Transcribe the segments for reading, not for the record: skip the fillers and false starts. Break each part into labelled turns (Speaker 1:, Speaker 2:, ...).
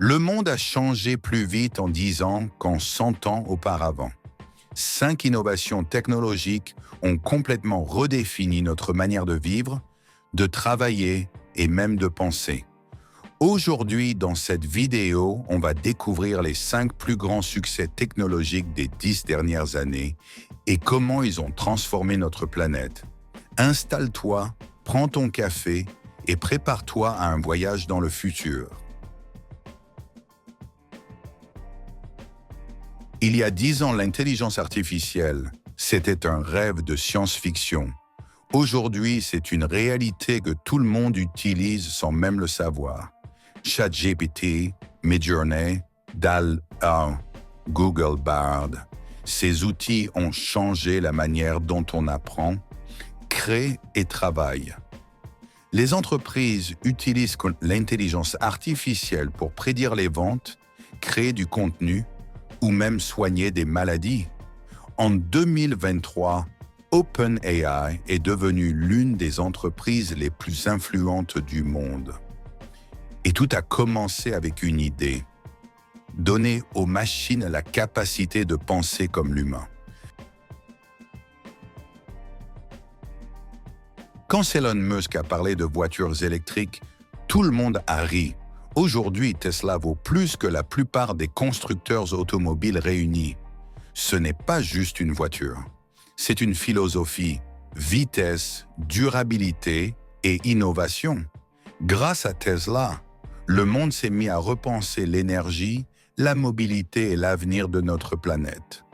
Speaker 1: Le monde a changé plus vite en 10 ans qu'en 100 ans auparavant. 5 innovations technologiques ont complètement redéfini notre manière de vivre, de travailler et même de penser. Aujourd'hui, dans cette vidéo, on va découvrir les 5 plus grands succès technologiques des 10 dernières années et comment ils ont transformé notre planète. Installe-toi, prends ton café et prépare-toi à un voyage dans le futur. Il y a 10 ans, l'intelligence artificielle, c'était un rêve de science-fiction. Aujourd'hui, c'est une réalité que tout le monde utilise sans même le savoir. ChatGPT, Midjourney, DALL-E, Google Bard. Ces outils ont changé la manière dont on apprend, crée et travaille. Les entreprises utilisent l'intelligence artificielle pour prédire les ventes, créer du contenu ou même soigner des maladies. En 2023, OpenAI est devenue l'une des entreprises les plus influentes du monde. Et tout a commencé avec une idée: donner aux machines la capacité de penser comme l'humain. Quand Elon Musk a parlé de voitures électriques, tout le monde a ri. Aujourd'hui, Tesla vaut plus que la plupart des constructeurs automobiles réunis. Ce n'est pas juste une voiture. C'est une philosophie, vitesse, durabilité et innovation. Grâce à Tesla, le monde s'est mis à repenser l'énergie, la mobilité et l'avenir de notre planète.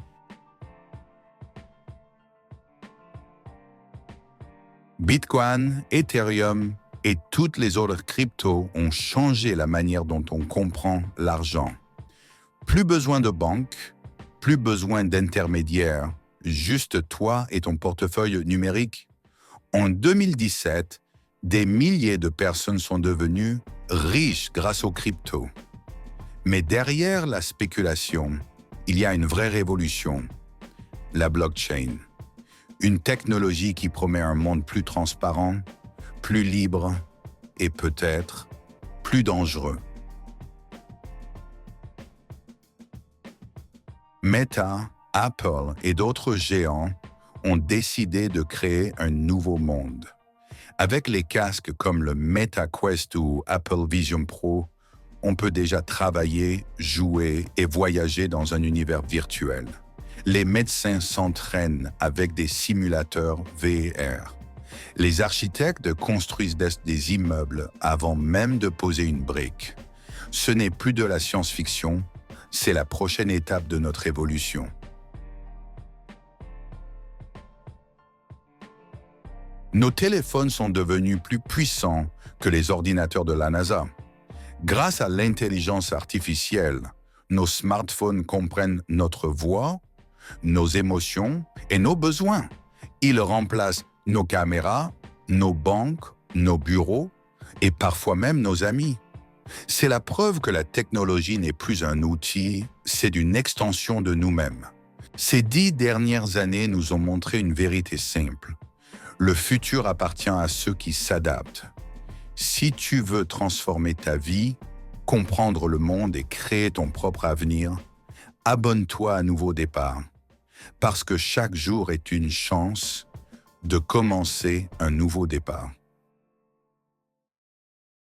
Speaker 1: Bitcoin, Ethereum et toutes les autres cryptos ont changé la manière dont on comprend l'argent. Plus besoin de banque, plus besoin d'intermédiaires, juste toi et ton portefeuille numérique. En 2017, des milliers de personnes sont devenues riches grâce aux cryptos. Mais derrière la spéculation, il y a une vraie révolution, la blockchain. Une technologie qui promet un monde plus transparent, plus libre et peut-être plus dangereux. Meta, Apple et d'autres géants ont décidé de créer un nouveau monde. Avec les casques comme le Meta Quest ou Apple Vision Pro, on peut déjà travailler, jouer et voyager dans un univers virtuel. Les médecins s'entraînent avec des simulateurs VR. Les architectes construisent des immeubles avant même de poser une brique. Ce n'est plus de la science-fiction, c'est la prochaine étape de notre évolution. Nos téléphones sont devenus plus puissants que les ordinateurs de la NASA. Grâce à l'intelligence artificielle, nos smartphones comprennent notre voix, nos émotions et nos besoins. Ils remplacent nos caméras, nos banques, nos bureaux et parfois même nos amis. C'est la preuve que la technologie n'est plus un outil, c'est une extension de nous-mêmes. Ces 10 dernières années nous ont montré une vérité simple. Le futur appartient à ceux qui s'adaptent. Si tu veux transformer ta vie, comprendre le monde et créer ton propre avenir, abonne-toi à Nouveau Départ. Parce que chaque jour est une chance de commencer un nouveau départ.